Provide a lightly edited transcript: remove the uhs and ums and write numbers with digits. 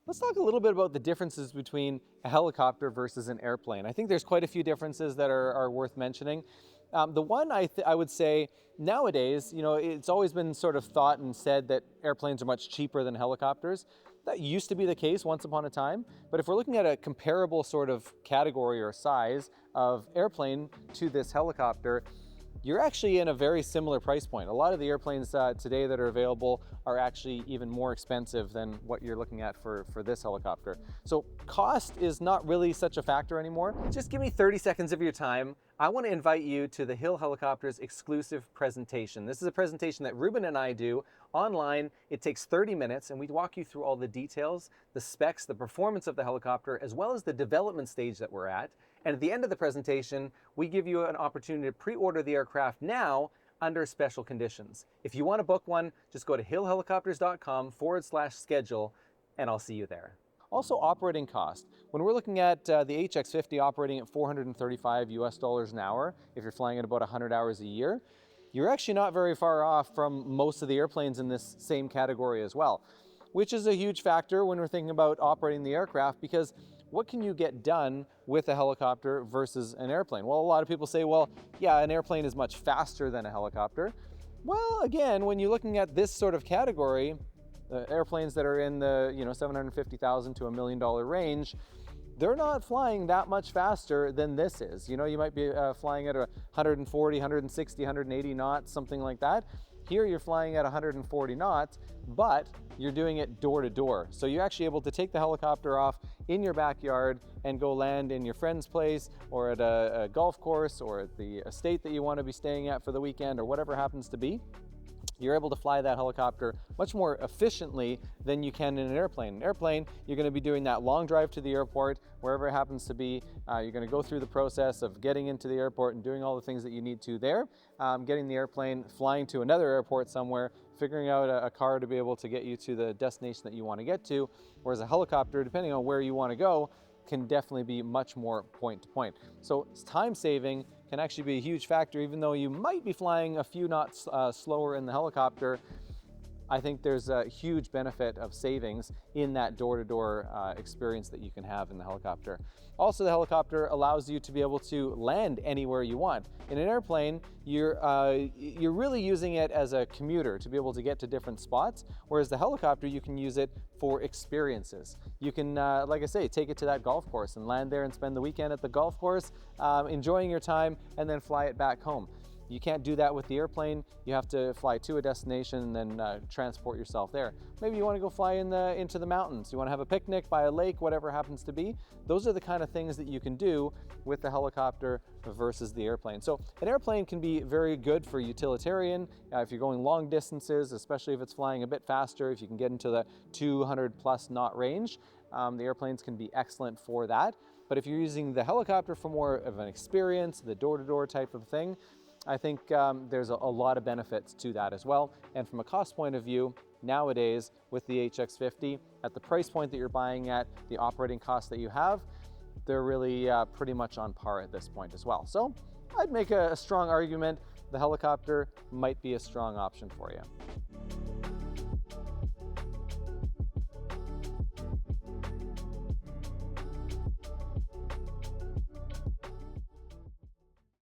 Let's talk a little bit about the differences between a helicopter versus an airplane. I think there's quite a few differences that are worth mentioning. The one I would say nowadays, it's always been sort of thought and said that airplanes are much cheaper than helicopters. That used to be the case once upon a time, but if we're looking at a comparable sort of category or size of airplane to this helicopter, you're actually in a very similar price point. A lot of the airplanes today that are available are actually even more expensive than what you're looking at for this helicopter. So cost is not really such a factor anymore. Just give me 30 seconds of your time. I want to invite you to the Hill Helicopters exclusive presentation. This is a presentation that Ruben and I do online. It takes 30 minutes and we walk you through all the details, the specs, the performance of the helicopter, as well as the development stage that we're at. And at the end of the presentation, we give you an opportunity to pre-order the aircraft now under special conditions. If you want to book one, just go to hillhelicopters.com/schedule and I'll see you there. Also, operating cost. When we're looking at the HX50 operating at $435 an hour, if you're flying at about 100 hours a year, you're actually not very far off from most of the airplanes in this same category as well, which is a huge factor when we're thinking about operating the aircraft, because what can you get done with a helicopter versus an airplane? Well, a lot of people say, well, yeah, an airplane is much faster than a helicopter. Well, again, when you're looking at this sort of category, airplanes that are in the $750,000 to $1 million range, they're not flying that much faster than this is. You might be flying at 140, 160, 180 knots, something like that. Here you're flying at 140 knots, but you're doing it door to door. So you're actually able to take the helicopter off in your backyard and go land in your friend's place or at a golf course or at the estate that you want to be staying at for the weekend or whatever happens to be. You're able to fly that helicopter much more efficiently than you can in an airplane. An airplane, you're going to be doing that long drive to the airport, wherever it happens to be. You're going to go through the process of getting into the airport and doing all the things that you need to there, getting the airplane, flying to another airport somewhere, figuring out a car to be able to get you to the destination that you want to get to, whereas a helicopter, depending on where you want to go, can definitely be much more point to point. So time saving can actually be a huge factor, even though you might be flying a few knots slower in the helicopter. I think there's a huge benefit of savings in that door-to-door experience that you can have in the helicopter. Also, the helicopter allows you to be able to land anywhere you want. In an airplane, you're really using it as a commuter to be able to get to different spots, whereas the helicopter, you can use it for experiences. You can, like I say, take it to that golf course and land there and spend the weekend at the golf course, enjoying your time, and then fly it back home. You can't do that with the airplane. You have to fly to a destination and then transport yourself there. Maybe you want to go fly into the mountains. You want to have a picnic by a lake, whatever it happens to be. Those are the kind of things that you can do with the helicopter versus the airplane. So an airplane can be very good for utilitarian if you're going long distances, especially if it's flying a bit faster, if you can get into the 200 plus knot range. The airplanes can be excellent for that. But if you're using the helicopter for more of an experience, the door-to-door type of thing, I think there's a lot of benefits to that as well. And from a cost point of view, nowadays with the HX50, at the price point that you're buying at, the operating costs that you have, they're really pretty much on par at this point as well. So I'd make a strong argument the helicopter might be a strong option for you.